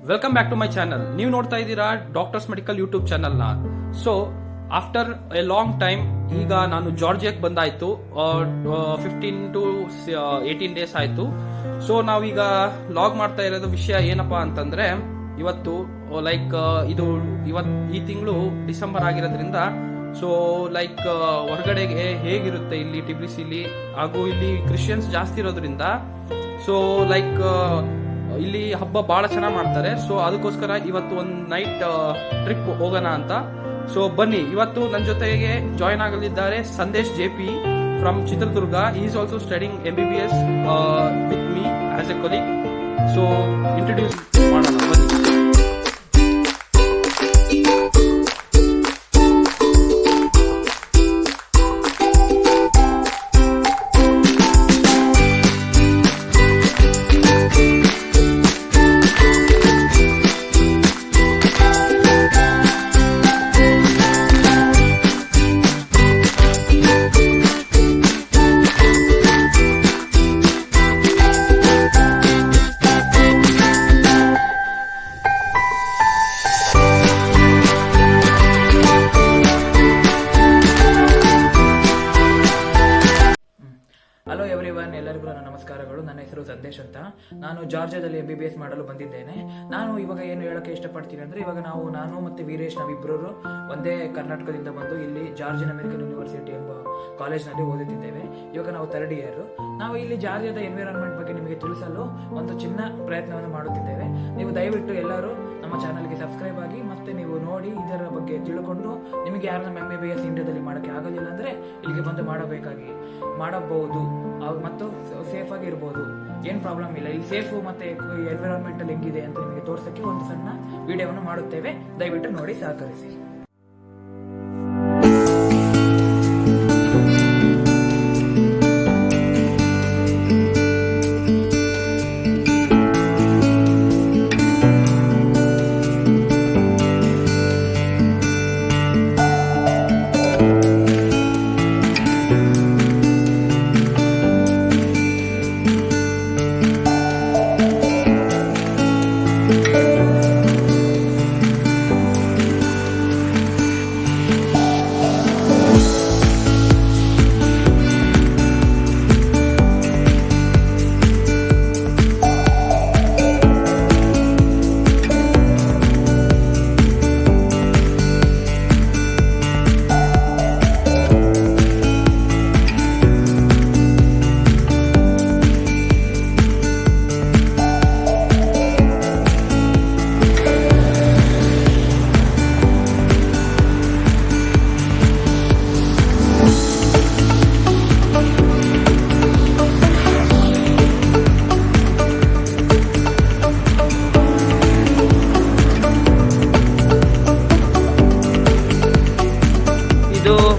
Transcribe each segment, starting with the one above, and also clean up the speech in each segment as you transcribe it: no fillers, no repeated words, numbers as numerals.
Welcome back to my channel. ನೀವು ನೋಡ್ತಾ ಇದ್ದೀರಾ ಡಾಕ್ಟರ್ಸ್ ಮೆಡಿಕಲ್ ಯೂಟ್ಯೂಬ್ ಚಾನಲ್ ನ. So after a long time ಈಗ ನಾನು ಜಾರ್ಜಿಯಾಕ್ ಬಂದಾಯ್ತು. 15 to 18 ಡೇಸ್ ಆಯ್ತು. ಸೊ ನಾವೀಗ ಲಾಗ್ ಮಾಡ್ತಾ ಇರೋದು ವಿಷಯ ಏನಪ್ಪಾ ಅಂತಂದ್ರೆ, ಇವತ್ತು ಲೈಕ್ ಈ ತಿಂಗಳು ಡಿಸೆಂಬರ್ ಆಗಿರೋದ್ರಿಂದ ಸೊ ಲೈಕ್ ಹೊರಗಡೆಗೆ ಹೇಗಿರುತ್ತೆ ಇಲ್ಲಿ ಟಿಬ್ಲಿಸಿಲಿ, ಹಾಗೂ ಇಲ್ಲಿ ಕ್ರಿಶ್ಚಿಯನ್ಸ್ ಜಾಸ್ತಿ ಇರೋದ್ರಿಂದ ಸೊ ಲೈಕ್ ಇಲ್ಲಿ ಹಬ್ಬ ಬಹಳ ಚೆನ್ನಾಗಿ ಮಾಡ್ತಾರೆ. ಸೊ ಅದಕ್ಕೋಸ್ಕರ ಇವತ್ತು ಒಂದು ನೈಟ್ ಟ್ರಿಪ್ ಹೋಗೋಣ ಅಂತ. ಸೊ ಬನ್ನಿ, ಇವತ್ತು ನನ್ನ ಜೊತೆಗೆ ಜಾಯಿನ್ ಆಗಲಿದ್ದಾರೆ Sandesh JP from Chitradurga. Is also studying MBBS with me as a colleague. So introduce ಮಾಡೋಣ ಬನ್ನಿ. ಹಲೋ ಎವ್ರಿವನ್, ಎಲ್ಲರಿಗೂ ನನ್ನ ನಮಸ್ಕಾರಗಳು. ನನ್ನ ಹೆಸರು ಸಂದೇಶ್ ಅಂತ. ನಾನು ಜಾರ್ಜಿಯಾದಲ್ಲಿ MBBS ಮಾಡಲು ಬಂದಿದ್ದೇನೆ. ನಾನು ಇವಾಗ ಏನು ಹೇಳಕ್ಕೆ ಇಷ್ಟಪಡ್ತೀನಿ ಅಂದ್ರೆ, ಇವಾಗ ನಾನು ಮತ್ತೆ ವೀರೇಶ್ ನಾವಿಬ್ಬರು ಒಂದೇ ಕರ್ನಾಟಕದಿಂದ ಬಂದು ಇಲ್ಲಿ ಜಾರ್ಜಿಯನ್ ಅಮೆರಿಕನ್ ಯೂನಿವರ್ಸಿಟಿ ಎಂಬ ಕಾಲೇಜ್ನಲ್ಲಿ ಓದುತ್ತಿದ್ದೇವೆ. ಇವಾಗ ನಾವು 3rd ಇಯರ್. ನಾವು ಇಲ್ಲಿ ಜಾರ್ಜಿಯಾದ ಎನ್ವಿರಾನ್ಮೆಂಟ್ ಬಗ್ಗೆ ನಿಮಗೆ ತಿಳಿಸಲು ಒಂದು ಚಿನ್ನ ಪ್ರಯತ್ನವನ್ನು ಮಾಡುತ್ತಿದ್ದೇವೆ. ನೀವು ದಯವಿಟ್ಟು ಎಲ್ಲರೂ ನಮ್ಮ ಚಾನಲ್ಗೆ ಸಬ್ಸ್ಕ್ರೈಬ್ ಆಗಿ ಮತ್ತೆ ನೀವು ನೋಡಿ ಇದರ ಬಗ್ಗೆ ತಿಳ್ಕೊಂಡು, ನಿಮಗೆ ಯಾರು ನಮ್ಮ MBBS ಇಂಡಿಯಾದಲ್ಲಿ ಮಾಡೋಕ್ಕೆ ಆಗಲಿಲ್ಲ ಅಂದ್ರೆ ಇಲ್ಲಿಗೆ ಬಂದು ಮಾಡಬಹುದು ಮತ್ತು ಸೇಫ್ ಆಗಿ ಇರಬಹುದು. ಏನ್ ಪ್ರಾಬ್ಲಮ್ ಇಲ್ಲ. ಇಲ್ಲಿ ಸೇಫ್ ಮತ್ತೆ ಎನ್ವಿರಾನ್ಮೆಂಟಲ್ ಹೆಂಗಿದೆ ಅಂತ ನಿಮಗೆ ತೋರ್ಸಕ್ಕೆ ಒಂದು ಸಣ್ಣ ವಿಡಿಯೋವನ್ನು ಮಾಡುತ್ತೇವೆ. ದಯವಿಟ್ಟು ನೋಡಿ ಸಹಕರಿಸಿ.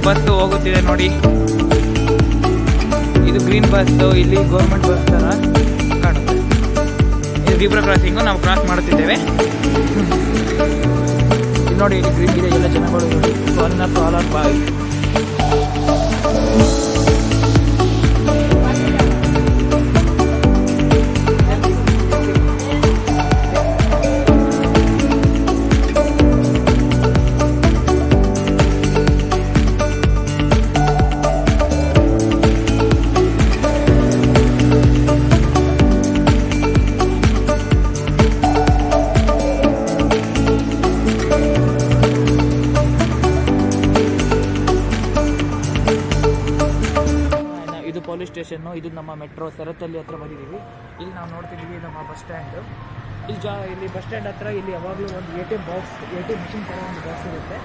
ಬಸ್ ಹೋಗುತ್ತಿದೆ ನೋಡಿ, ಇದು ಗ್ರೀನ್ ಬಸ್. ಇಲ್ಲಿ ಗೌರ್ಮೆಂಟ್ ಬಸ್ ತರ ಕಾಣುತ್ತೆ. ಇದು ಜೀಬ್ರಾ ಕ್ರಾಸಿಂಗ್, ನಾವು ಕ್ರಾಸ್ ಮಾಡುತ್ತಿದ್ದೇವೆ. ಇಲ್ಲಿ ನೋಡಿ, ಇಲ್ಲಿ ಗ್ರೀನ್ ಇದೆ, ಎಲ್ಲ ಜನಗಳು ನೋಡಿ. $1 ಬಾಯ್. Police station. ಇದು ನಮ್ಮ ಮೆಟ್ರೋ ಸರತ್ತಲ್ಲಿ ಹತ್ರ ಬಂದಿದ್ದೀವಿ. ಇಲ್ಲಿ ನಾವು ನೋಡ್ತಿದ್ದೀವಿ ನಮ್ಮ ಬಸ್ ಸ್ಟ್ಯಾಂಡ್. ಇಲ್ಲಿ ಬಸ್ ಸ್ಟ್ಯಾಂಡ್ ಹತ್ರ ಇಲ್ಲಿ ಯಾವಾಗಲೂ ಒಂದು ATM ಮಿಷಿನ್ ಥರ ಒಂದು ಬಾಕ್ಸ್ ಇರುತ್ತೆ.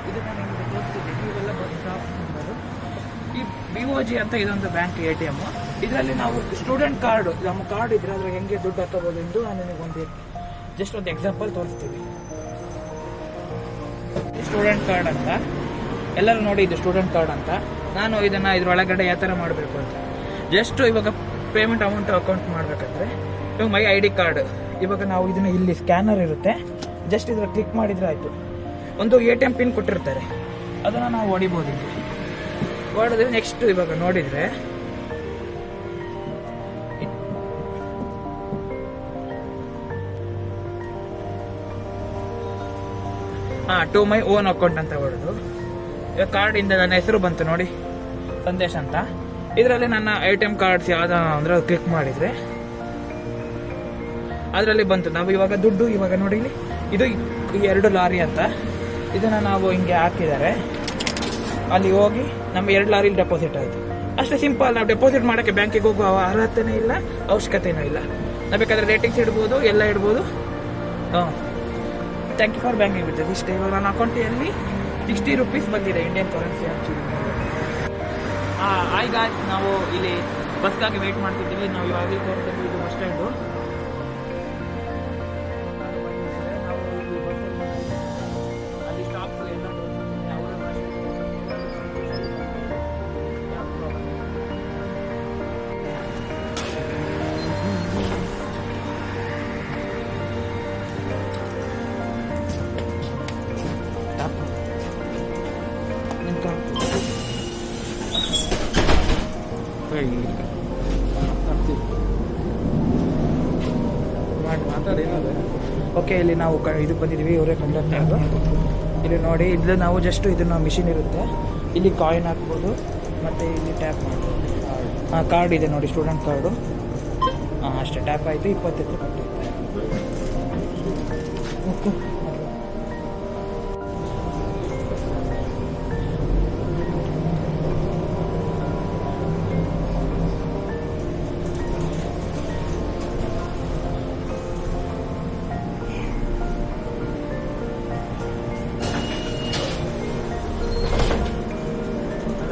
ಇದನ್ನು ನಿಮಗೆ ತೋರಿಸ್ತಿದ್ದೀನಿ. ಇವೆಲ್ಲ ಬಸ್ ಸ್ಟಾಪ್ ನಂಬರು. ಈ BOG ಅಂತ ಇದೊಂದು ಬ್ಯಾಂಕ್ ATM. ಇದರಲ್ಲಿ ನಾವು ಸ್ಟೂಡೆಂಟ್ ಕಾರ್ಡ್, ನಮ್ಮ ಕಾರ್ಡ್ ಇದ್ರೆ ಅದ್ರ ಹೆಂಗೆ ದುಡ್ಡು ಹಾಕೋಬೋದು ಎಂದು ನಾನು ನಿಮಗೆ ಜಸ್ಟ್ ಒಂದು ಎಕ್ಸಾಂಪಲ್ ತೋರಿಸ್ತೀನಿ. ಸ್ಟೂಡೆಂಟ್ ಕಾರ್ಡ್ ಅಂತ ಎಲ್ಲರೂ ನೋಡಿ, ಇದು ಸ್ಟೂಡೆಂಟ್ ಕಾರ್ಡ್ ಅಂತ. ನಾನು ಇದನ್ನ ಇದ್ರೊಳಗಡೆ ಯಾವ ಥರ ಮಾಡಬೇಕು ಅಂತ, ಜಸ್ಟ್ ಇವಾಗ ಪೇಮೆಂಟ್ ಅಮೌಂಟ್ ಅಕೌಂಟ್ ಮಾಡಬೇಕಂದ್ರೆ ಇವಾಗ ಮೈ ID ಕಾರ್ಡ್. ಇವಾಗ ನಾವು ಇದನ್ನ ಇಲ್ಲಿ ಸ್ಕ್ಯಾನರ್ ಇರುತ್ತೆ, ಜಸ್ಟ್ ಇದ್ರ ಕ್ಲಿಕ್ ಮಾಡಿದ್ರೆ ಆಯ್ತು. ಒಂದು ATM ಪಿನ್ ಕೊಟ್ಟಿರ್ತಾರೆ, ಅದನ್ನ ನಾವು ಹೊಡಿಬೋದು. ಹೊಡೆದ್ರೆ ನೆಕ್ಸ್ಟ್ ಇವಾಗ ನೋಡಿದ್ರೆ ಟು ಮೈ ಓನ್ ಅಕೌಂಟ್ ಅಂತ ಹೊಡೆದು ಇವಾಗ ಕಾರ್ಡಿಂದ ನನ್ನ ಹೆಸರು ಬಂತು ನೋಡಿ, ಸಂದೇಶ್ ಅಂತ. ಇದರಲ್ಲಿ ನನ್ನ ATM ಕಾರ್ಡ್ಸ್ ಯಾವ್ದು ಅಂದ್ರೆ ಕ್ಲಿಕ್ ಮಾಡಿದ್ರೆ ಅದರಲ್ಲಿ ಬಂತು. ನಾವು ಇವಾಗ ದುಡ್ಡು ಇವಾಗ ನೋಡಿ ಇಲ್ಲಿ ಇದು 2 ಲಾರಿ ಅಂತ ಇದನ್ನ ನಾವು ಹಿಂಗೆ ಹಾಕಿದ್ದಾರೆ. ಅಲ್ಲಿ ಹೋಗಿ ನಮ್ಮ 2 ಲಾರಿಲಿ ಡೆಪಾಸಿಟ್ ಆಯಿತು. ಅಷ್ಟೇ ಸಿಂಪಲ್. ನಾವು ಡೆಪಾಸಿಟ್ ಮಾಡೋಕ್ಕೆ ಬ್ಯಾಂಕಿಗೆ ಹೋಗುವ ಅರ್ಹತೆನೇ ಇಲ್ಲ, ಅವಶ್ಯಕತೆನೂ ಇಲ್ಲ. ನಾವು ಬೇಕಾದ್ರೆ ರೇಟಿಂಗ್ಸ್ ಇಡ್ಬೋದು, ಎಲ್ಲ ಇಡ್ಬೋದು. Thank you for banking with ಇಷ್ಟೇ. ಇವಾಗ ನನ್ನ ಅಕೌಂಟಿನಲ್ಲಿ 60 ರೂಪೀಸ್ ಬಂದಿದೆ ಇಂಡಿಯನ್ ಕರೆನ್ಸಿ ಆ್ಯಕ್ಚುಲಿ. ಈಗ ನಾವು ಇಲ್ಲಿ ಬಸ್ಗಾಗಿ ವೆಯ್ಟ್ ಮಾಡ್ತಿದ್ದೀವಿ. ನಾವು ಇವಾಗ ತೋರಿಸ್ತೀವಿ, ಇದು ಬಸ್ ಸ್ಟ್ಯಾಂಡು. ನಾವು ಇಲ್ಲಿ ಬಸ್ಸಲ್ಲಿ ಅಲ್ಲಿ ಸ್ಟಾಪ್ಸ್ ಎಲ್ಲ ತೋರಿಸ್ತೀವಿ. ಓಕೆ, ಇಲ್ಲಿ ನಾವು ಇದಕ್ಕೆ ಬಂದಿದ್ದೀವಿ. ಇವರೇ ಕಂಡಕ್ಟರ್. ಇಲ್ಲಿ ನೋಡಿ, ಇದು ನಾವು ಜಸ್ಟ್ ಇದನ್ನ ಮಿಷಿನ್ ಇರುತ್ತೆ, ಇಲ್ಲಿ ಕಾಯಿನ್ ಹಾಕ್ಬೋದು ಮತ್ತು ಇಲ್ಲಿ ಟ್ಯಾಪ್ ಮಾಡ್ಬೋದು. ಕಾರ್ಡ್ ಇದೆ ನೋಡಿ, ಸ್ಟೂಡೆಂಟ್ ಕಾರ್ಡು. ಅಷ್ಟೇ, ಟ್ಯಾಪ್ ಆಯಿತು, 20 ರೂಪಾಯಿ ಓಕೆ.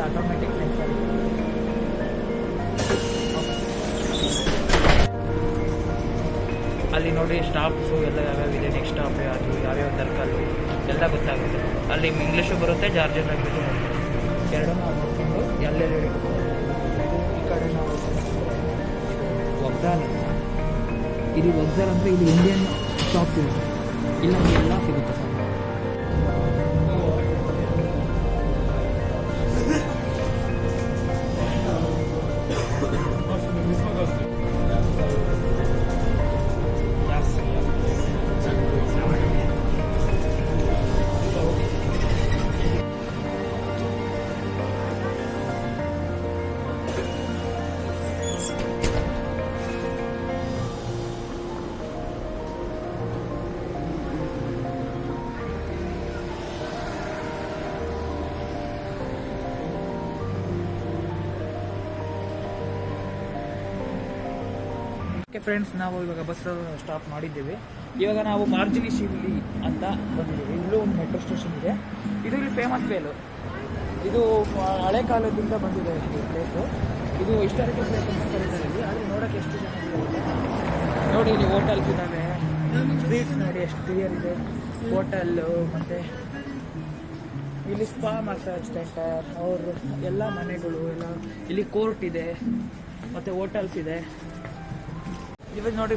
Automatic sensor. ಅಲ್ಲಿ ನೋಡಿ ಸ್ಟಾಪ್ಸು ಎಲ್ಲ ಯಾವ್ಯಾವಿದೆ, ನೆಕ್ಸ್ಟ್ ಸ್ಟಾಪ್ ಯಾವುದು, ಯಾವ್ಯಾವ ಸರ್ಕಲ್ಲು ಎಲ್ಲ ಗೊತ್ತಾಗುತ್ತೆ. ಅಲ್ಲಿ ಇಂಗ್ಲೀಷು ಬರುತ್ತೆ, ಜಾರ್ಜರ್ ಲ್ಯಾಂಗ್ವೇಜು ಬರುತ್ತೆ. ಎರಡೂ ನಾವು ನೋಡ್ಕೊಂಡು ಎಲ್ಲೆಲ್ಲಿ ಈ ಕಡೆ ನಾವು ವಗ್ದಾಲ್. ಇದು ವಗ್ದಾಲ್ ಅಂದರೆ ಇಲ್ಲಿ ಇಂಡಿಯನ್ ಶಾಪ್ಸ್ ಇರುತ್ತೆ, ಇಲ್ಲ ಎಲ್ಲ ಸಿಗುತ್ತೆ ಸರ್. ಫ್ರೆಂಡ್ಸ್, ನಾವು ಇವಾಗ ಬಸ್ ಸ್ಟಾಪ್ ಮಾಡಿದ್ದೀವಿ. ಇವಾಗ ನಾವು ಮಾರ್ಜಿನಿ ಶಿವ್ಲಿ ಅಂತ ಬಂದಿದ್ದೀವಿ. ಇಲ್ಲೂ ಒಂದು ಮೆಟ್ರೋ ಸ್ಟೇಷನ್ ಇದೆ. ಇದು ಇಲ್ಲಿ ಫೇಮಸ್ ಪ್ಲೇಸು. ಇದು ಹಳೆ ಕಾಲದಿಂದ ಬಂದಿದೆ ಈ ಪ್ಲೇಸು. ಇದು ಹಿಸ್ಟಾರಿಕಲ್ ಪ್ಲೇಸ್ ಅಂತ ಕರೀತಾರೆ ಇಲ್ಲಿ. ಆದರೆ ನೋಡೋಕ್ಕೆ ಎಷ್ಟು ಜನ ನೋಡಿ, ಇಲ್ಲಿ ಹೋಟೆಲ್ಸ್ ಇದ್ದಾವೆ, ಸ್ಟ್ರೀಟ್ಸ್ ನೋಡಿ ಎಷ್ಟು ಕ್ಲಿಯರ್ ಇದೆ. ಹೋಟೆಲ್ಲು ಮತ್ತು ಇಲ್ಲಿ ಸ್ಪಾ ಮಸಾಜ್ ಸೆಂಟರ್, ಅವರು ಎಲ್ಲ ಮನೆಗಳು ಎಲ್ಲ. ಇಲ್ಲಿ ಕೋರ್ಟ್ ಇದೆ ಮತ್ತು ಹೋಟೆಲ್ಸ್ ಇದೆ. ಇವಾಗ ನೋಡಿ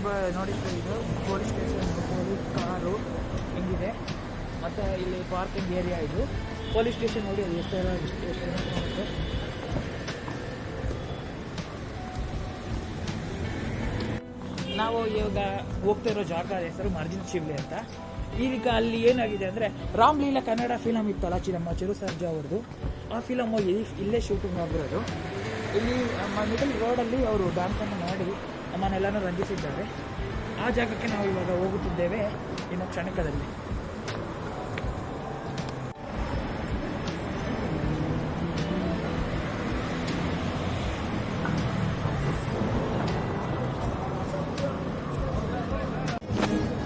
ಇದು ಪೊಲೀಸ್ ಸ್ಟೇಷನ್, ಪೊಲೀಸ್ ಕಾರು ಹಿಂಗಿದೆ. ಮತ್ತು ಇಲ್ಲಿ ಪಾರ್ಕಿಂಗ್ ಏರಿಯಾ. ಇದು ಪೊಲೀಸ್ ಸ್ಟೇಷನ್ ನೋಡಿ, ಅದು ಎಷ್ಟೆಲ್ಲ ಸ್ಟೇಷನ್ ಕಾಣುತ್ತೆ. ನಾವು ಇವಾಗ ಹೋಗ್ತಾ ಇರೋ ಜಾಗ ಹೆಸರು ಮಾರ್ಜಿನ್ ಶಿವ್ಲಿ ಅಂತ. ಈಗ ಅಲ್ಲಿ ಏನಾಗಿದೆ ಅಂದರೆ, ರಾಮ್ಲೀಲಾ ಕನ್ನಡ ಫಿಲಮ್ ಇತ್ತಲ್ಲ, ನಮ್ಮ ಚಿರು ಸರ್ಜಾ ಅವ್ರದ್ದು, ಆ ಫಿಲಮು ಇಲ್ಲೇ ಶೂಟಿಂಗ್ ಆಗಿರೋದು. ಇಲ್ಲಿ ಮಿಡಲ್ ರೋಡಲ್ಲಿ ಅವರು ಡ್ಯಾನ್ಸನ್ನು ಮಾಡಿ ನಮ್ಮನ್ನೆಲ್ಲನೂ ರಂಜಿಸಿದ್ದಾರೆ. ಆ ಜಾಗಕ್ಕೆ ನಾವು ಇವಾಗ ಹೋಗುತ್ತಿದ್ದೇವೆ ಇನ್ನು ಕ್ಷಣಿಕದಲ್ಲಿ.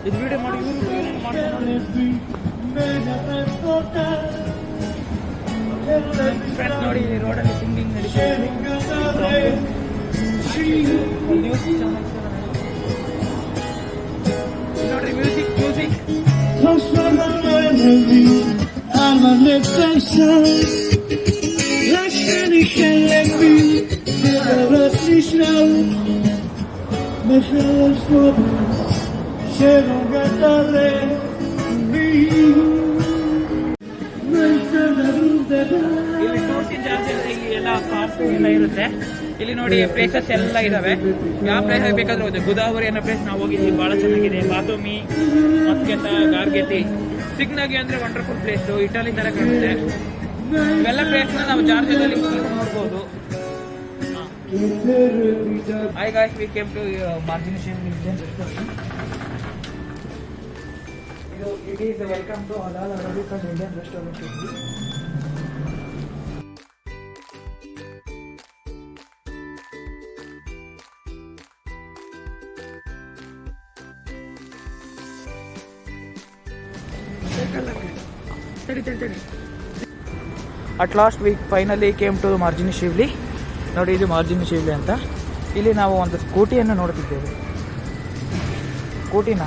ಇದು ವಿಡಿಯೋ ಮಾಡಿ ಫ್ರೆಂಡ್ಸ್ ನೋಡಿ, ಇಲ್ಲಿ ರೋಡಲ್ಲಿ ಸಿಂಗಿಂಗ್ ನಡೀತಿದೆ. ನ್ಯೂಸ್ ಚಾನಲ್ಸ್ ನೋಡ್ರಿ, ಮ್ಯೂಸಿಕ್ ಇಲ್ಲಿ ಟೂರ್ಸಿನ ಜಾಸ್ತಿ ಎಲ್ಲ ಕಾರ್ಸ್ ಎಲ್ಲ ಇರುತ್ತೆ. ಇಲ್ಲಿ ನೋಡಿ ಪ್ಲೇಸಸ್ ಎಲ್ಲ ಇದಾವೆ. ಯಾವ ಪ್ಲೇಸ್ ಬೇಕಾದ್ರೂ ಹೋದೆ. ಗೋದಾವರಿ ಅನ್ನೋ ಪ್ಲೇಸ್ ನಾವು ಹೋಗಿದ್ದೀವಿ, ಭಾಳ ಚೆನ್ನಾಗಿದೆ. ಬಾತೋಮಿ, ಮಸ್ಕೆತ, ಗಾರ್ಗೆತಿ, ಸಿಗ್ನಾಗಿ ಅಂದ್ರೆ ವಂಡರ್ಫುಲ್ ಪ್ಲೇಸ್, ಇಟಲಿ ತರ ಕಾಣುತ್ತೆ. ಇವೆಲ್ಲ ಪ್ಲೇಸ್ ನಾವು ಜಾರ್ಜಿಯಾದಲ್ಲಿ ನೋಡ್ಬೋದು. Hi guys, we came to Margin Shivli. It is welcome to Halal Arabic and Indian restaurant. At last we finally came to Margin Shivli. ನೋಡಿ, ಇದು ಮಾರ್ಜಿನ್ ಶಿವ್ಲಿ ಅಂತ. ಇಲ್ಲಿ ನಾವು ಒಂದು ಸ್ಕೂಟಿಯನ್ನು ನೋಡ್ತಿದ್ದೇವೆ. ಸ್ಕೂಟಿನ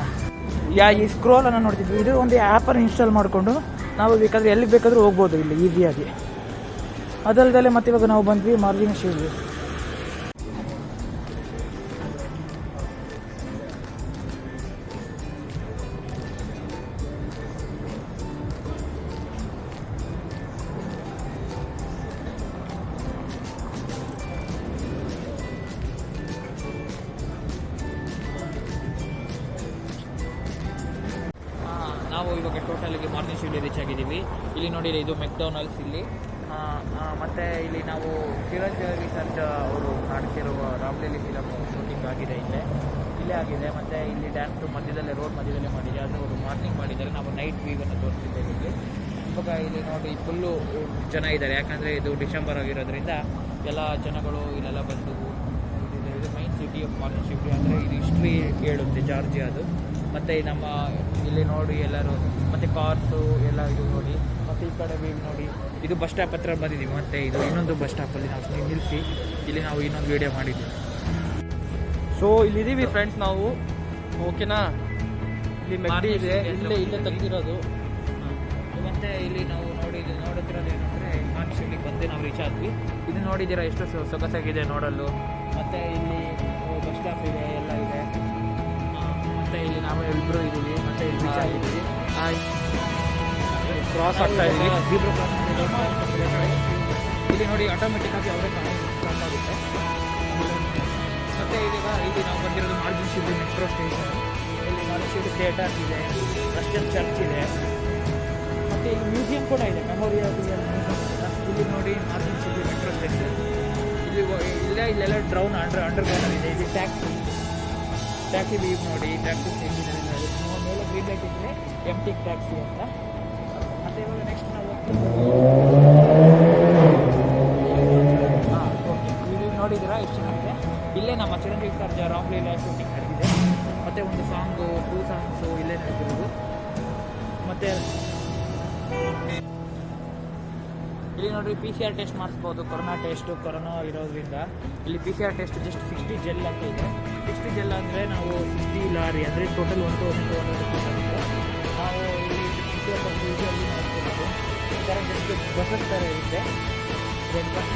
ಈ ಸ್ಕ್ರೋಲನ್ನು ನೋಡ್ತಿದ್ವಿ. ಇದು ಒಂದು ಆ್ಯಪನ್ನು ಇನ್ಸ್ಟಾಲ್ ಮಾಡಿಕೊಂಡು ನಾವು ಬೇಕಾದರೆ ಎಲ್ಲಿ ಬೇಕಾದರೂ ಹೋಗ್ಬೋದು ಇಲ್ಲಿ ಈಸಿಯಾಗಿ. ಅದಲ್ಲದೆ ಮತ್ತೆ ಇವಾಗ ನಾವು ಬಂದ್ವಿ ಮಾರ್ಜಿನ್ ಶಿವ್ಲಿ. ನಾವು ಇವಾಗ ಟೋಟಲಿಗೆ ಮಾರ್ನಿಂಗ್ ಶಿವ್ಲಿ ರೀಚ್ ಆಗಿದ್ದೀವಿ. ಇಲ್ಲಿ ನೋಡಿ, ಇದು ಮೆಕ್ಡೊನಾಲ್ಡ್ಸ್ ಇಲ್ಲಿ. ಮತ್ತು ಇಲ್ಲಿ ನಾವು ಚಿರಂಜೀವಿ ಸರ್ಜಾ ಅವರು ನಡೆಸಿರುವ ರಾಮ್ಲೀಲಿ ಫಿಲಮ್ ಶೂಟಿಂಗ್ ಆಗಿದೆ ಇಲ್ಲೇ ಆಗಿದೆ. ಮತ್ತು ಇಲ್ಲಿ ಡ್ಯಾನ್ಸು ಮಧ್ಯದಲ್ಲೇ ರೋಡ್ ಮಧ್ಯದಲ್ಲೇ ಮಾಡಿದೆ, ಅದು ಅವರು ಮಾರ್ನಿಂಗ್ ಮಾಡಿದ್ದಾರೆ. ನಾವು ನೈಟ್ ವ್ಯೂವನ್ನು ತೋರಿಸ್ತಿದ್ದೇವೆ ಇಲ್ಲಿ. ಇವಾಗ ಇಲ್ಲಿ ನೋಡಿ ಫುಲ್ಲು ಜನ ಇದ್ದಾರೆ, ಯಾಕಂದರೆ ಇದು ಡಿಸೆಂಬರ್ ಆಗಿರೋದ್ರಿಂದ ಎಲ್ಲ ಜನಗಳು ಇಲ್ಲೆಲ್ಲ ಬಂದು. ಇದು ಮೈನ್ ಸಿಟಿ ಆಫ್ ಮಾರ್ನಿಂಗ್ ಶಿವ್ಲಿ, ಅಂದರೆ ಇದು ಹಿಸ್ಟ್ರಿ ಹೇಳುತ್ತೆ ಜಾರ್ಜಿಯಾದು. ಮತ್ತು ನಮ್ಮ ಇಲ್ಲಿ ನೋಡಿ ಎಲ್ಲರೂ, ಮತ್ತು ಕಾರ್ಸು ಎಲ್ಲ ಇದು ನೋಡಿ. ಮತ್ತು ಈ ಕಡೆ ವ್ಯೂ ನೋಡಿ, ಇದು ಬಸ್ ಸ್ಟಾಪ್ ಹತ್ರ ಬಂದಿದ್ದೀವಿ. ಮತ್ತು ಇದು ಇನ್ನೊಂದು ಬಸ್ ಸ್ಟಾಪಲ್ಲಿ ನಾವು ನಿಲ್ಲಿಸಿ ಇಲ್ಲಿ ನಾವು ಇನ್ನೊಂದು ವೀಡಿಯೋ ಮಾಡಿದ್ದೀವಿ. ಸೊ ಇಲ್ಲಿದ್ದೀವಿ ಫ್ರೆಂಡ್ಸ್ ನಾವು, ಓಕೆನಾ. ಇಲ್ಲಿ ಮೆಗ್ಡಿ ಇದೆ, ಇಲ್ಲೇ ತೆಗೆದಿರೋದು. ಮತ್ತು ಇಲ್ಲಿ ನಾವು ನೋಡುತ್ತಿರೋದು ಏನಂದರೆ ಮಾರ್ನಿಂಗ್ ಶಿವ್ಲಿಗೆ ಬಂದು ನಾವು ರೀಚ್ ಆದ್ವಿ. ಇದು ನೋಡಿದ್ದೀರಾ ಎಷ್ಟು ಸೊಗಸಾಗಿದೆ ನೋಡಲು. ಮತ್ತು ಇಲ್ಲಿ ಬಸ್ ಸ್ಟಾಪ್ ಇದೆ, ಎಲ್ಲ ಇದೆ. ಮತ್ತು ಇಲ್ಲಿ ನಾವು ಇಬ್ಬರು ಇದ್ದೀವಿ, ಮತ್ತು ಇಲ್ಲಿ ರೀಚ್ ಆಗಿದ್ದೀವಿ. ಕ್ರಾಸ್ ಆಗ್ತಾ ಇದ್ದೀವಿ. ಇಲ್ಲಿ ನೋಡಿ ಆಟೋಮೆಟಿಕ್ಕಾಗಿ ಅವರೇ ಸ್ಟಾರ್ಟ್ ಆಗುತ್ತೆ. ಮತ್ತು ಇಲ್ಲಿ ನಾವು ಬಂದಿರೋದು ಮಾರ್ಜಿನ್ ಶಿವ್ಲಿ ಮೆಟ್ರೋ ಸ್ಟೇಷನ್. ಇಲ್ಲಿ ಮಾರ್ಜಿನ್ ಶಿವ್ಲಿ ಥಿಯೇಟರ್ಸ್ ಇದೆ, ಕ್ರಿಶ್ಚಿಯನ್ ಚರ್ಚ್ ಇದೆ, ಮತ್ತು ಇಲ್ಲಿ ಮ್ಯೂಸಿಯಂ ಕೂಡ ಇದೆ, ಮೆಮೋರಿಯಲ್ ಮ್ಯೂಸಿಯಂ. ಇಲ್ಲಿ ನೋಡಿ ಮಾರ್ಜಿನ್ ಶಿವ್ಲಿ ಮೆಟ್ರೋ ಸ್ಟೇಷನ್. ಇಲ್ಲೆಲ್ಲ ಅಂಡರ್ಗ್ರೌಂಡ್ ಇದೆ. ಇಲ್ಲಿ ಟ್ಯಾಕ್ಸಿ ವ್ಯೂ ನೋಡಿ, ಟ್ಯಾಕ್ಸಿ ಹೆಂಗಿದೆ ಮೇಲೆ ಗ್ರೀನ್ ಲೈಟ್ ಇದ್ದರೆ ಎಂಟಿ ಟ್ಯಾಕ್ಸಿ ಅಂತ. ಮತ್ತು ಇವಾಗ ನೆಕ್ಸ್ಟ್ ನಾವು ಓಕೆ, ಇದು ನೋಡಿದ್ದೀರಾ ಎಷ್ಟು ಚೆನ್ನಾಗಿದೆ. ಇಲ್ಲೇ ನಮ್ಮ ಚಿರಂಜೀವಿ ಸರ್ಜಾ ರಾಮ್ಲೀಲಾ ಶೂಟಿಂಗ್ ನಡೆದಿದೆ. ಮತ್ತು ಒಂದು ಸಾಂಗು 2 ಸಾಂಗ್ಸು ಇಲ್ಲೇ ನಡೆದಿರೋದು. ಮತ್ತು ಇಲ್ಲಿ ನೋಡಿರಿ PCR ಟೆಸ್ಟ್ ಮಾಡಿಸ್ಬೋದು. ಕೊರೋನಾ ಇರೋದ್ರಿಂದ ಇಲ್ಲಿ PCR ಟೆಸ್ಟ್ ಜಸ್ಟ್ 60 ಜೆಲ್ ಅಂತ ಇದೆ. 60 ಜೆಲ್ ಅಂದರೆ ನಾವು 60 ಲಾರಿ ಅಂದರೆ ಟೋಟಲ್ 1 rupees ಆಗುತ್ತೆ. ನಾವು ಇಲ್ಲಿ PCR ಟೆಸ್ಟ್ ಯೂಶುವಲಿ ಮಾಡ್ತಿರೋದು ಈ ಥರ ಜಸ್ಟ್ ಬಸ್ಸಸ್ ಥರ ಇರುತ್ತೆ, ರೆಡ್ ಬಸ್.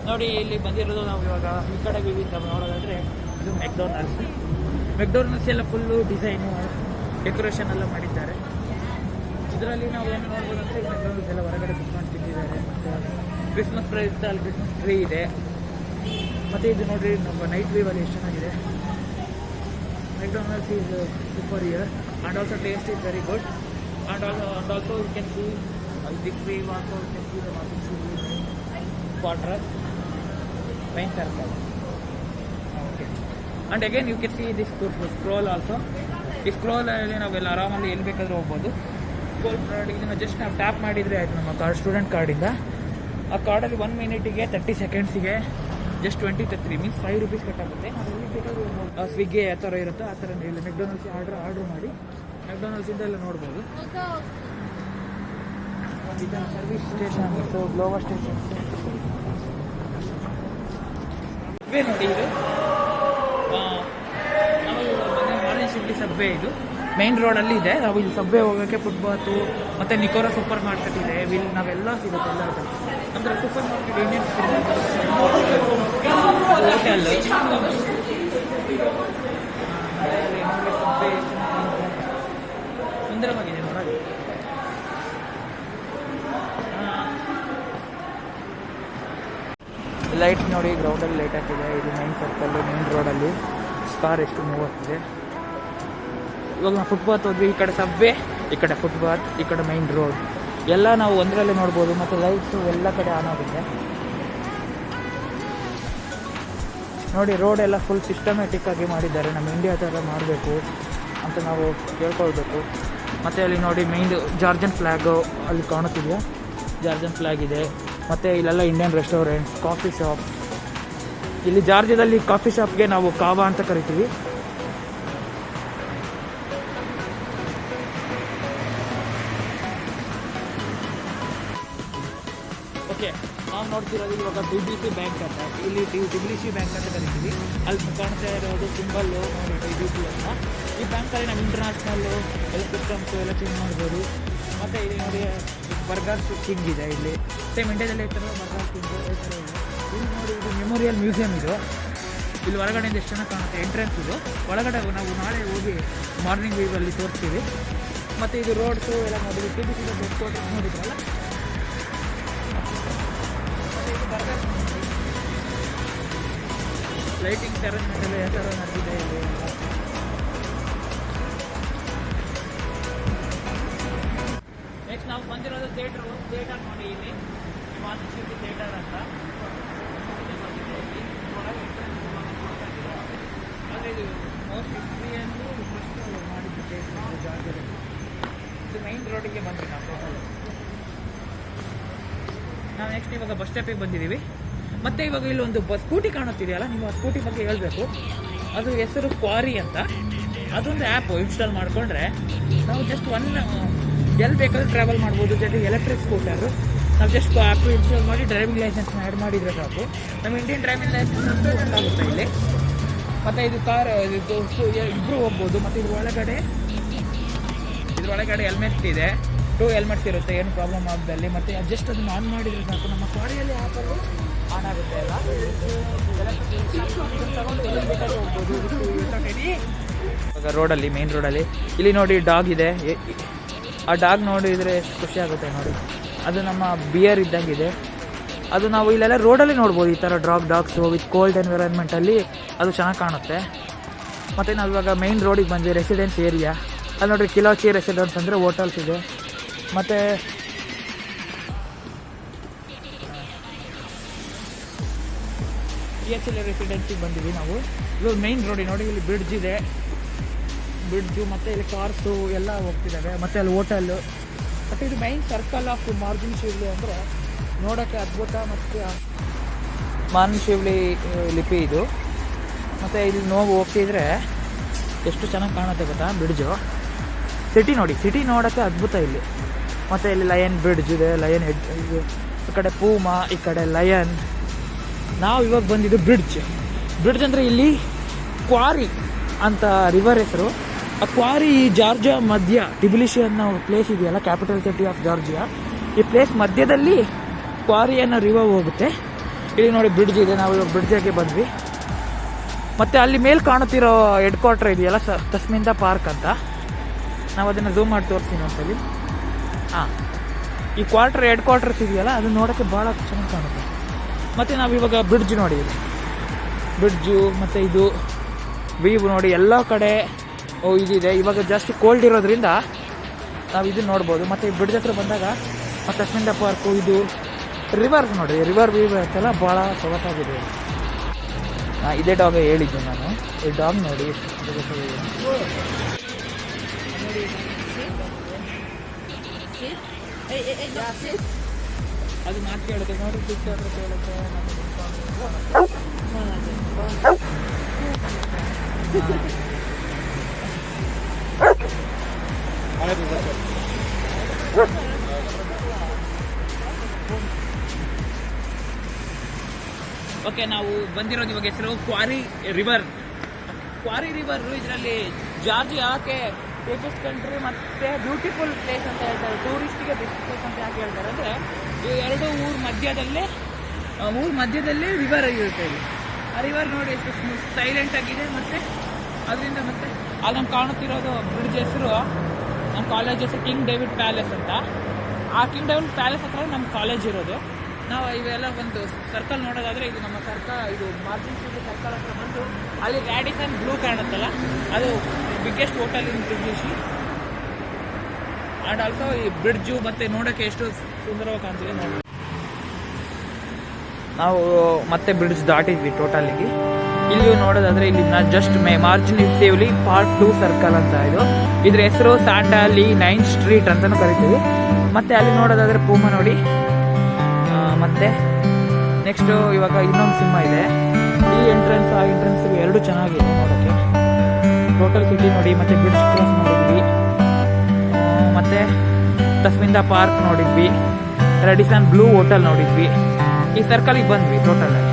ನೋಡಿ, ಇಲ್ಲಿ ಬಂದಿರೋದು ನಾವು ಇವಾಗ ಈ ಕಡೆ ವಿವಿಧ ನೋಡೋದಾದರೆ ಇದು ಮೆಕ್ಡೊನಾಲ್ಡ್ಸ್ ಎಲ್ಲ ಫುಲ್ಲು ಡಿಸೈನು ಡೆಕೋರೇಷನ್ ಎಲ್ಲ ಮಾಡಿದ್ದಾರೆ. ಇದರಲ್ಲಿ ನಾವು ಏನು ನೋಡ್ಬೋದು ಅಂದರೆ ಮೆಕ್ಡೊನಾಲ್ಡ್ಸ್ ಎಲ್ಲ ಹೊರಗಡೆ ಕುತ್ಕೊಂಡು ತಿಂದಿದ್ದಾರೆ. ಮತ್ತು ಕ್ರಿಸ್ಮಸ್ ಪ್ರಯುಕ್ತ ಅಲ್ಲಿ ಕ್ರಿಸ್ಮಸ್ ಟ್ರೀ ಇದೆ. ಮತ್ತು ಇದು ನೋಡಿರಿ ನಮ್ಮ ನೈಟ್ ವ್ಯೂವಲ್ಲಿ ಎಷ್ಟು ಚೆನ್ನಾಗಿದೆ. McDonald's is super here and also taste is very good. And also you can see this view also you can see the Marjanishvili quarters, main circle. Okay. And again you can see this scroll also. ಈ scroll ಅಲ್ಲಿ ನಾವೆಲ್ಲ ಆರಾಮಲ್ಲಿ ಎಲ್ಲಿ ಬೇಕಾದರೂ ಹೋಗ್ಬೋದು. Scroll card ಇದನ್ನು just ನಾವು tap ಮಾಡಿದರೆ ಆಯಿತು ನಮ್ಮ ಕಾರ್ಡ್, ಸ್ಟೂಡೆಂಟ್ ಕಾರ್ಡಿಂದ. ಆ ಕಾರ್ಡಲ್ಲಿ 1 ಮಿನಿಟಿಗೆ 30 ಸೆಕೆಂಡ್ಸಿಗೆ ಜಸ್ಟ್ 23 ಮೀನ್ಸ್ 5 rupees ಕಟ್ಟಾಗುತ್ತೆ. ನಾವು ಎಲ್ಲಿ ಬೇಕಾದರೂ ಸ್ವಿಗ್ಗಿ ಆ ಥರ ಇರುತ್ತೋ ಆ ಥರ ಇಲ್ಲಿ ಮೆಕ್ಡೊನಾಲ್ಡ್ಸ್ ಆರ್ಡರ್ ಮಾಡಿ ಮೆಕ್ಡೊನಾಲ್ಡ್ಸಿಂದ ಎಲ್ಲ ನೋಡ್ಬೋದು. ಇದನ್ನು ಸರ್ವಿಸ್ ಸ್ಟೇಷನ್, ಸೊ ಗ್ಲೋವರ್ ಸ್ಟೇಷನ್ ಸಬ್ವೇ ನೋಡಿ. ಇದು ಮಾರ್ನಿಂಗ್ ಶಿವ್ಲಿ ಸಬ್ವೇ, ಇದು ಮೈನ್ ರೋಡಲ್ಲಿ ಇದೆ. ನಾವು ಇಲ್ಲಿ ಸಬ್ವೇ ಹೋಗೋಕ್ಕೆ ಫುಟ್ಪಾತು ಮತ್ತು ನಿಕೋರಾ ಸೂಪರ್ ಮಾರ್ಕೆಟ್ ಇದೆ. ಇಲ್ಲಿ ನಾವೆಲ್ಲ ಸಿಗುತ್ತೆ ಎಲ್ಲ ಅಂದರೆ ಸೂಪರ್ ಮಾರ್ಕೆಟ್ ಇಂಡಿಯನ್ ಹೋಟೆಲ್ ಮಳೆಯಲ್ಲಿ ನೋಡಿ ಸಬ್ಬೆ ಎಷ್ಟು ಸುಂದರವಾಗಿದೆ ನೋಡೋದು. ಲೈಟ್ ನೋಡಿ, ಗ್ರೌಂಡಲ್ಲಿ ಲೈಟ್ ಹಾಕಿದೆ. ಇದು ಮೈನ್ ಸರ್ಕಲ್, ಮೈನ್ ರೋಡಲ್ಲಿ ಸ್ಕಾರ್ ಎಷ್ಟು ಮೂವ್ ಆಗ್ತಿದೆ. ಇವಾಗ ನಾವು ಫುಟ್ಪಾತ್ ಹೋದ್ವಿ, ಈ ಕಡೆ ಸಬ್ವೆ, ಈ ಕಡೆ ಫುಟ್ಪಾತ್, ಈ ಕಡೆ ಮೈನ್ ರೋಡ್ ಎಲ್ಲ ನಾವು ಒಂದರಲ್ಲೇ ನೋಡ್ಬೋದು. ಮತ್ತು ಲೈಟ್ಸು ಎಲ್ಲ ಕಡೆ ಆನ್ ಆಗುತ್ತೆ ನೋಡಿ. ರೋಡ್ ಎಲ್ಲ ಫುಲ್ ಸಿಸ್ಟಮ್ಯಾಟಿಕ್ ಆಗಿ ಮಾಡಿದ್ದಾರೆ. ನಮ್ಮ ಇಂಡಿಯಾ ಥರ ಮಾಡಬೇಕು ಅಂತ ನಾವು ಕೇಳ್ಕೊಳ್ಬೇಕು. ಮತ್ತು ಅಲ್ಲಿ ನೋಡಿ ಮೈನ್ ಜಾರ್ಜನ್ ಫ್ಲ್ಯಾಗು ಅಲ್ಲಿ ಕಾಣುತ್ತಿದೆಯಾ, ಜಾರ್ಜನ್ ಫ್ಲ್ಯಾಗ್ ಇದೆ. ಮತ್ತು ಇಲ್ಲೆಲ್ಲ ಇಂಡಿಯನ್ ರೆಸ್ಟೋರೆಂಟ್, ಕಾಫಿ ಶಾಪ್. ಇಲ್ಲಿ ಜಾರ್ಜಿಯಾದಲ್ಲಿ ಕಾಫಿ ಶಾಪ್ಗೆ ನಾವು ಕಾವಾ ಅಂತ ಕರಿತೀವಿ. ಓಕೆ, ನಾವು ನೋಡ್ತಿರೋದು ಇವಾಗ BBC ಬ್ಯಾಂಕ್ ಅಂತ. ಇಲ್ಲಿ BBC ಬ್ಯಾಂಕ್ ಅಂತ ಕರಿತೀವಿ. ಅಲ್ಲಿ ಕಾಣ್ತಾ ಇರೋದು ಸಿಂಬಲ್ಲು ನೋಡಿ BBC ಅಂತ. ಈ ಬ್ಯಾಂಕಲ್ಲಿ ನಾವು ಇಂಟರ್ನ್ಯಾಷನಲ್ಲು ಎಲ್ಲ ಸಿಸ್ಟಮ್ಸು ಎಲ್ಲ ಚೇಂಜ್ ಮಾಡ್ಬೋದು. ಮತ್ತು ಇಲ್ಲಿ ನೋಡಿ ಬರ್ಗರ್ ಕಿಂಗ್ ಇದೆ. ಇಲ್ಲಿ ಸೇಮ್ ಇಂಡಿಯಾದಲ್ಲಿ ಇರ್ತಾರೋ ಬರ್ಗರ್ ಕಿಂಗು ಈ ಥರ ಇದೆ. ಇಲ್ಲಿ ನೋಡಿ ಇದು ಮೆಮೋರಿಯಲ್ ಮ್ಯೂಸಿಯಂ ಇದು. ಇಲ್ಲಿ ಹೊರಗಡೆಯಿಂದ ಎಷ್ಟು ಚೆನ್ನಾಗಿ ಕಾಣುತ್ತೆ ಎಂಟ್ರೆನ್ಸ್ ಇದು. ಒಳಗಡೆ ನಾವು ನಾಳೆ ಹೋಗಿ ಮಾರ್ನಿಂಗ್ ವ್ಯೂವಲ್ಲಿ ತೋರಿಸ್ತೀವಿ. ಮತ್ತು ಇದು ರೋಡ್ಸು ಎಲ್ಲ ನೋಡಿದ್ವಿ. BBC ಹೆಡ್ ಕ್ವಾರ್ಟರ್ಸ್ ನೋಡಿದ್ರಲ್ಲ. ಲೈಟಿಂಗ್ ಅರೇಂಜ್ಮೆಂಟ್ ಎಲ್ಲ ಯಾವ ಥರ ನಡೆದಿದೆ ಇಲ್ಲಿ. ನೆಕ್ಸ್ಟ್ ನಾವು ಬಂದಿರೋದು ಥಿಯೇಟರ್ ನೋಡಿ. ಇಲ್ಲಿ ಮಾತೃಶಕ್ತಿ ಥಿಯೇಟರ್ ಅಂತ ಆದರೆ ಇದು ಮೋಸ್ಟ್ ಹಿಸ್ಟ್ರಿಯನ್ನು ಮಾಡಿದ್ದು ಥಿಯೇಟರ್ ಜಾಗದಲ್ಲಿ. ಇದು ಮೈನ್ ರೋಡಿಗೆ ಬಂದ್ವಿ ನಾವು ಟೋಟಲ್. ನಾವು ನೆಕ್ಸ್ಟ್ ಇವಾಗ ಬಸ್ ಸ್ಟಾಪಿಗೆ ಬಂದಿದ್ದೀವಿ. ಮತ್ತು ಇವಾಗ ಇಲ್ಲೊಂದು ಸ್ಕೂಟಿ ಕಾಣುತ್ತಿದೆಯಲ್ಲ, ನೀವು ಆ ಸ್ಕೂಟಿ ಬಗ್ಗೆ ಹೇಳಬೇಕು. ಅದು ಹೆಸರು ಕ್ವಾರಿ ಅಂತ. ಅದೊಂದು ಆ್ಯಪ್ ಇನ್ಸ್ಟಾಲ್ ಮಾಡಿಕೊಂಡ್ರೆ ನಾವು ಜಸ್ಟ್ ಎಲ್ಲಿ ಬೇಕಾದ್ರೂ ಟ್ರಾವೆಲ್ ಮಾಡ್ಬೋದು. ಜೊತೆಗೆ ಎಲೆಕ್ಟ್ರಿಕ್ ಸ್ಕೂಟರು. ನಾವು ಜಸ್ಟ್ ಆ್ಯಪ್ ಇನ್ಸ್ಟಾಲ್ ಮಾಡಿ ಡ್ರೈವಿಂಗ್ ಲೈಸೆನ್ಸ್ನ ಆ್ಯಡ್ ಮಾಡಿದರೆ ಸಾಕು. ನಮ್ಮ ಇಂಡಿಯನ್ ಡ್ರೈವಿಂಗ್ ಲೈಸೆನ್ಸ್ ಗೊತ್ತಾಗುತ್ತೆ ಇಲ್ಲಿ. ಮತ್ತು ಇದು ಕಾರ್ ಇಬ್ಬರು ಹೋಗ್ಬೋದು. ಮತ್ತು ಇದ್ರೊಳಗಡೆ ಹೆಲ್ಮೆಟ್ ಇದೆ. 2 ಹೆಲ್ಮೆಟ್ಸ್ ಇರುತ್ತೆ, ಏನು ಪ್ರಾಬ್ಲಮ್ ಆಗದಲ್ಲಿ. ಮತ್ತು ಜಸ್ಟ್ ಅದನ್ನು ಆನ್ ಮಾಡಿದರೆ ಸಾಕು, ನಮ್ಮ ಕ್ವಾರಿಯಲ್ಲಿ ಆ್ಯಪಲ್ಲಿ ಆನ್ ಆಗುತ್ತೆ ಎಲ್ಲ. ಇವಾಗ ರೋಡಲ್ಲಿ, ಮೇನ್ ರೋಡಲ್ಲಿ ಇಲ್ಲಿ ನೋಡಿ ಡಾಗ್ ಇದೆ. ಆ ಡಾಗ್ ನೋಡಿದರೆ ಎಷ್ಟು ಖುಷಿ ಆಗುತ್ತೆ ನೋಡಿ. ಅದು ನಮ್ಮ ಬಿಯರ್ ಇದ್ದಂಗಿದೆ. ಅದು ನಾವು ಇಲ್ಲೆಲ್ಲ ರೋಡಲ್ಲಿ ನೋಡ್ಬೋದು ಈ ಥರ ಡಾಗ್ಸು ವಿತ್ ಕೋಲ್ಡ್ ಎನ್ವಿರಾನ್ಮೆಂಟಲ್ಲಿ. ಅದು ಚೆನ್ನಾಗಿ ಕಾಣುತ್ತೆ. ಮತ್ತು ನಾವು ಇವಾಗ ಮೈನ್ ರೋಡಿಗೆ ಬಂದ್ವಿ, ರೆಸಿಡೆನ್ಸ್ ಏರಿಯಾ. ಅಲ್ಲಿ ನೋಡಿರಿ ಕಿಲಾಚಿ ರೆಸಿಡೆನ್ಸ್ ಅಂದರೆ ಹೋಟೆಲ್ಸ್ ಇದೆ. ಮತ್ತು PHL ರೆಸಿಡೆನ್ಸಿಗೆ ಬಂದಿದ್ದೀವಿ ನಾವು. ಇವಾಗ ಮೈನ್ ರೋಡಿ ನೋಡಿ, ಇಲ್ಲಿ ಬ್ರಿಡ್ಜ್ ಇದೆ. ಬ್ರಿಡ್ಜು ಮತ್ತು ಇಲ್ಲಿ ಕಾರ್ಸು ಎಲ್ಲ ಹೋಗ್ತಿದ್ದಾವೆ. ಮತ್ತು ಅಲ್ಲಿ ಹೋಟೆಲ್ಲು. ಮತ್ತು ಇದು ಮೈನ್ ಸರ್ಕಲ್ ಆಫ್ ಮಾರ್ಜಿನ್ ಶಿವ್ಲಿ ಅಂದರೆ ನೋಡೋಕ್ಕೆ ಅದ್ಭುತ. ಮತ್ತು ಮಾರ್ಜಿನ್ ಶಿವ್ಲಿ ಲಿಪಿ ಇದು. ಮತ್ತು ಇಲ್ಲಿ ನೋವು ಹೋಗ್ತಿದ್ರೆ ಎಷ್ಟು ಚೆನ್ನಾಗಿ ಕಾಣುತ್ತೆ ಗೊತ್ತಾ ಬ್ರಿಡ್ಜು. ಸಿಟಿ ನೋಡಿ, ಸಿಟಿ ನೋಡೋಕ್ಕೆ ಅದ್ಭುತ ಇಲ್ಲಿ. ಮತ್ತು ಇಲ್ಲಿ ಲಯನ್ ಬ್ರಿಡ್ಜ್ ಇದೆ, ಲಯನ್ ಹೆಡ್ ಇದು. ಈ ಕಡೆ ಪೂಮಾ, ಈ ಕಡೆ ಲಯನ್. ನಾವು ಇವಾಗ ಬಂದಿದ್ದು ಬ್ರಿಡ್ಜ್ ಅಂದರೆ ಇಲ್ಲಿ ಕ್ವಾರಿ ಅಂತ ರಿವರ್ ಹೆಸರು. ಆ ಕ್ವಾರಿ ಜಾರ್ಜಿಯಾ ಮಧ್ಯ ಟಿಬಿಲಿಸಿ ಅನ್ನೋ ಪ್ಲೇಸ್ ಇದೆಯಲ್ಲ, ಕ್ಯಾಪಿಟಲ್ ಸಿಟಿ ಆಫ್ ಜಾರ್ಜಿಯಾ. ಈ ಪ್ಲೇಸ್ ಮಧ್ಯದಲ್ಲಿ ಕ್ವಾರಿ ಅನ್ನೋ ರಿವರ್ ಹೋಗುತ್ತೆ. ಇಲ್ಲಿ ನೋಡಿ ಬ್ರಿಡ್ಜ್ ಇದೆ. ನಾವು ಇವಾಗ ಬ್ರಿಡ್ಜಿಗೆ ಬಂದ್ವಿ. ಮತ್ತು ಅಲ್ಲಿ ಮೇಲೆ ಕಾಣುತ್ತಿರೋ ಹೆಡ್ ಕ್ವಾರ್ಟರ್ ಇದೆಯಲ್ಲ, ತಸ್ಮಿಂದ ಪಾರ್ಕ್ ಅಂತ. ನಾವು ಅದನ್ನು ಝೂಮ್ ಮಾಡಿ ತೋರಿಸ್ತೀನಿ ಒಂದ್ಸಲಿ. ಹಾಂ, ಈ ಹೆಡ್ ಕ್ವಾರ್ಟರ್ಸ್ ಇದೆಯಲ್ಲ, ಅದು ನೋಡೋಕ್ಕೆ ಭಾಳ ಚೆನ್ನಾಗಿ ಕಾಣುತ್ತೆ. ಮತ್ತು ನಾವು ಇವಾಗ ಬ್ರಿಡ್ಜ್ ನೋಡಿದ್ವಿ. ಬ್ರಿಡ್ಜು ಮತ್ತು ಇದು ವೀವ್ ನೋಡಿ, ಎಲ್ಲ ಕಡೆ ಇದಿದೆ. ಇವಾಗ ಜಾಸ್ತಿ ಕೋಲ್ಡ್ ಇರೋದ್ರಿಂದ ನಾವು ಇದನ್ನು ನೋಡ್ಬೋದು. ಮತ್ತು ಈ ಬ್ರಿಡ್ಜ್ ಹತ್ರ ಬಂದಾಗ ಮತ್ತು ತಸ್ಮಿಂದ ಪಾರ್ಕು, ಇದು ರಿವರ್ಸ್ ನೋಡಿ, ರಿವರ್ ವೀವ್ ಅಂತೆಲ್ಲ ಭಾಳ ಸೊಗಸಾಗಿದೆ. ಇದೇ ಡಾಗ್ ಹೇಳಿದ್ದೆ ನಾನು. ಈ ಡಾಗ್ ನೋಡಿ ಎಷ್ಟು ಸೊಗಸಾಗಿದೆ. ಅದು ಮಾತು ಕೇಳುತ್ತೆ ನೋಡಿ, ಪಿಕ್ಚರ್ ಕೇಳುತ್ತೆ. ಓಕೆ, ನಾವು ಬಂದಿರೋದು ಇವಾಗ ಹೆಸರು ಕ್ವಾರಿ ರಿವರ್. ಇದರಲ್ಲಿ ಜಾರ್ಜಿಯಾಕ್ಕೆ ಸೇಫೆಸ್ಟ್ ಕಂಟ್ರಿ ಮತ್ತು ಬ್ಯೂಟಿಫುಲ್ ಪ್ಲೇಸ್ ಅಂತ ಹೇಳ್ತಾರೆ. ಟೂರಿಸ್ಟಿಗೆ ಬೆಸ್ಟ್ ಪ್ಲೇಸ್ ಅಂತ ಯಾಕೆ ಹೇಳ್ತಾರೆ ಅಂದರೆ, ಈ ಎರಡು ಊರ ಮಧ್ಯದಲ್ಲೇ ರಿವರ್ ಇರುತ್ತೆ ಇಲ್ಲಿ. ರಿವರ್ ನೋಡಿ ಎಷ್ಟು ಸೈಲೆಂಟ್ ಆಗಿದೆ. ಮತ್ತೆ ಅದರಿಂದ ಮತ್ತೆ ಅಲ್ಲಿ ನಮ್ಗೆ ಕಾಣುತ್ತಿರೋದು ಬ್ರಿಡ್ಜ್ ಹೆಸರು, ನಮ್ಮ ಕಾಲೇಜ್ ಹೆಸರು ಕಿಂಗ್ ಡೇವಿಡ್ ಪ್ಯಾಲೇಸ್ ಅಂತ. ಆ ಕಿಂಗ್ ಡೇವಿಡ್ ಪ್ಯಾಲೇಸ್ ಹತ್ರ ನಮ್ಮ ಕಾಲೇಜ್ ಇರೋದು. ನಾವು ಇವೆಲ್ಲ ಒಂದು ಸರ್ಕಲ್ ನೋಡೋದಾದ್ರೆ ಇದು ನಮ್ಮ ಇದು ಮಾರ್ಜಿನ್ ಸರ್ಕಲ್ ಹತ್ರ ಬಂದು ಅಲ್ಲಿ ರ್ಯಾಡಿಸನ್ ಬ್ಲೂ ಕಾಣುತ್ತಲ್ಲ, ಅದು biggest hotel in Tbilisi. And also ಈ ಬ್ರಿಡ್ಜು ಮತ್ತೆ ನೋಡೋಕ್ಕೆ ಎಷ್ಟು ಸುಂದರವಾಗಿ ಕಾಣ್ತಿದೆ ನೋಡಿ. ನಾವು ಮತ್ತೆ ಬ್ರಿಡ್ಜ್ ದಾಟಿದ್ವಿ ಟೋಟಲಿಗೆ. ಇಲ್ಲಿ ನೋಡೋದಾದ್ರೆ ಇಲ್ಲಿ ಜಸ್ಟ್ ಮಾರ್ಜಿನ್ ಸೇವ್ಲಿ ಪಾರ್ಟ್ 2 ಸರ್ಕಲ್ ಅಂತ ಇದ್ರ ಹೆಸರು ಸ್ಯಾಂಡಾಲಿ 9th ಸ್ಟ್ರೀಟ್ ಅಂತಾನು ಕರಿತೀವಿ. ಮತ್ತೆ ಅಲ್ಲಿ ನೋಡೋದಾದ್ರೆ ಪೂಮ ನೋಡಿ. ಮತ್ತೆ ನೆಕ್ಸ್ಟ್ ಇವಾಗ ಇನ್ನೊಂದು ಸಿಂಹ ಇದೆ. ಈ ಎಂಟ್ರೆನ್ಸ್ ಆ ಎಂಟ್ರೆನ್ಸ್ ಎರಡು ಚೆನ್ನಾಗಿದೆ ನೋಡೋಕ್ಕೆ. ಟೋಟಲ್ ಸಿಟಿ ನೋಡಿ, ಮತ್ತೆ ಬ್ರಿಡ್ಜ್ ಕ್ರಾಸ್ ನೋಡಿದ್ವಿ, ಮತ್ತೆ ತಸ್ಮಿಂದ ಪಾರ್ಕ್ ನೋಡಿದ್ವಿ, ರೆಡಿಸನ್ ಬ್ಲೂ ಹೋಟೆಲ್ ನೋಡಿದ್ವಿ. ಈ ಸರ್ಕಲ್ಗೆ ಬಂದ್ವಿ ಟೋಟಲ್ ಆಗಿ.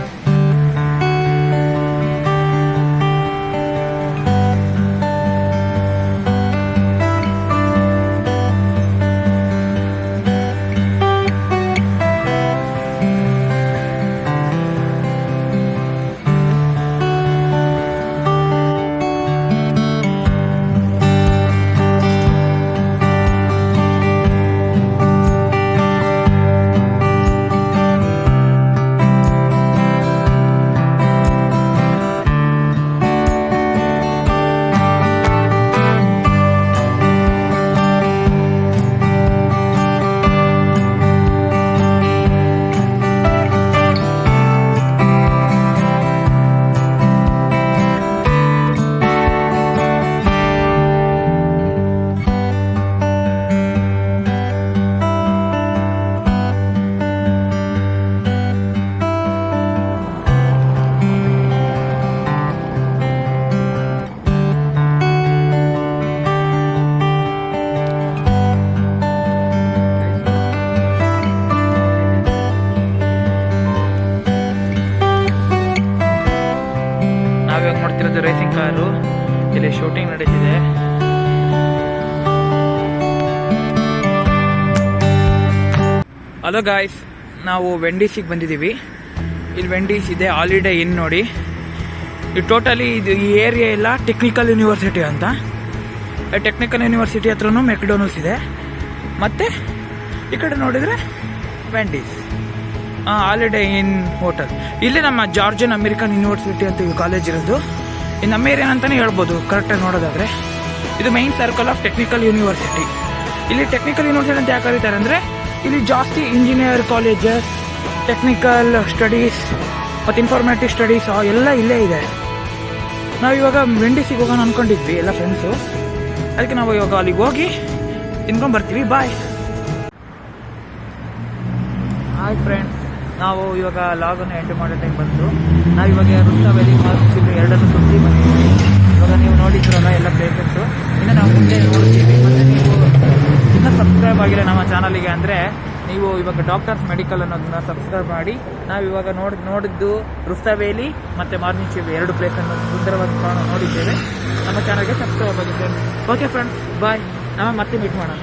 ನಾವಿವಾಗ ನೋಡ್ತಿರೋದು ರೇಸಿಂಗ್ ಕಾರು. ಇಲ್ಲಿ ಶೂಟಿಂಗ್ ನಡೀತಿದೆ. ಹಲೋ ಗಾಯ್ಸ್, ನಾವು ವೆಂಡೀಸಿಗೆ ಬಂದಿದ್ದೀವಿ. ಇಲ್ಲಿ ವೆಂಡೀಸ್ ಇದೆ, ಹಾಲಿಡೇ ಇನ್ ನೋಡಿ. ಇದು ಟೋಟಲಿ ಈ ಏರಿಯಾ ಎಲ್ಲ ಟೆಕ್ನಿಕಲ್ ಯೂನಿವರ್ಸಿಟಿ ಅಂತ. ಟೆಕ್ನಿಕಲ್ ಯೂನಿವರ್ಸಿಟಿ ಹತ್ರನೂ ಮೆಕ್ಡೊನಲ್ಡ್ಸ್ ಇದೆ. ಮತ್ತೆ ಈ ಕಡೆ ನೋಡಿದ್ರೆ ವೆಂಡೀಸ್, ಹಾಲಿಡೇ ಇನ್ ಹೋಟೆಲ್. ಇಲ್ಲಿ ನಮ್ಮ ಜಾರ್ಜಿಯನ್ ಅಮೆರಿಕನ್ ಯೂನಿವರ್ಸಿಟಿ ಅಂತ ಈ ಕಾಲೇಜ್ ಇರೋದು. ಇದು ನಮ್ಮ ಏರಿಯಾ ಅಂತಾನೆ ಹೇಳ್ಬೋದು ಕರೆಕ್ಟಾಗಿ ನೋಡೋದಾದ್ರೆ. ಇದು main circle of technical university. ಇಲ್ಲಿ ಟೆಕ್ನಿಕಲ್ ಯೂನಿವರ್ಸಿಟಿ ಅಂತ ಯಾಕೆ ಕರೀತಾರೆ ಅಂದರೆ ಇಲ್ಲಿ ಜಾಸ್ತಿ ಇಂಜಿನಿಯರ್ ಕಾಲೇಜಸ್, ಟೆಕ್ನಿಕಲ್ ಸ್ಟಡೀಸ್ ಮತ್ತು ಇನ್ಫಾರ್ಮೇಟಿವ್ ಸ್ಟಡೀಸ್ ಎಲ್ಲ ಇಲ್ಲೇ ಇದೆ. ನಾವಿವಾಗ ವೆಂಡೀಸಿಗೆ ಹೋಗೋಣ ಅಂದ್ಕೊಂಡಿದ್ವಿ ಎಲ್ಲ ಫ್ರೆಂಡ್ಸು. ಅದಕ್ಕೆ ನಾವು ಇವಾಗ ಅಲ್ಲಿಗೆ ಹೋಗಿ ತಿನ್ಕೊಂಡು ಬರ್ತೀವಿ. ಬಾಯ್. ಹಾಯ್ ಫ್ರೆಂಡ್ಸ್, ನಾವು ಇವಾಗ ಲಾಗನ್ನು ಎಂಟರ್ ಮಾಡೋ ಟೈಮ್ ಬಂತು. ನಾವಿವಾಗ ರುಸ್ತಾ ವ್ಯಾಲಿ, ಮಾರ್ಕ್ಸ್ ಇಲ್ಲಿ ಎರಡನ್ನು ಸುತ್ತಿ ಬಂದಿದ್ದೀವಿ. ಇವಾಗ ನೀವು ನೋಡಿದ್ರಲ್ಲ ಎಲ್ಲ ಪ್ಲೇಸಸ್ಸು. ಇನ್ನು ನಾವು ಮುಂದೆ ನೋಡ್ತೀವಿ. ಮತ್ತು ನೀವು ಇನ್ನೂ ಸಬ್ಸ್ಕ್ರೈಬ್ ಆಗಿಲ್ಲ ನಮ್ಮ ಚಾನಲಿಗೆ ಅಂದರೆ ನೀವು ಇವಾಗ ಡಾಕ್ಟರ್ಸ್ ಮೆಡಿಕಲ್ ಅನ್ನೋದನ್ನ ಸಬ್ಸ್ಕ್ರೈಬ್ ಮಾಡಿ. ನಾವಿವಾಗ ನೋಡಿದ್ದು ರುಸ್ತಾ ವ್ಯಾಲಿ ಮತ್ತು ಮಾರ್ನಿಂಗ್ ಶಿವ್ ಎರಡು ಪ್ಲೇಸನ್ನು ಸುಂದರವಾಗಿ ನೋಡಿದ್ದೇವೆ. ನಮ್ಮ ಚಾನಲ್ಗೆ ಸಬ್ಸ್ಕ್ರೈಬ್ ಆಗಿದ್ದೇವೆ. ಓಕೆ ಫ್ರೆಂಡ್ಸ್, ಬಾಯ್. ನಾವು ಮತ್ತೆ ಮೀಟ್ ಮಾಡೋಣ.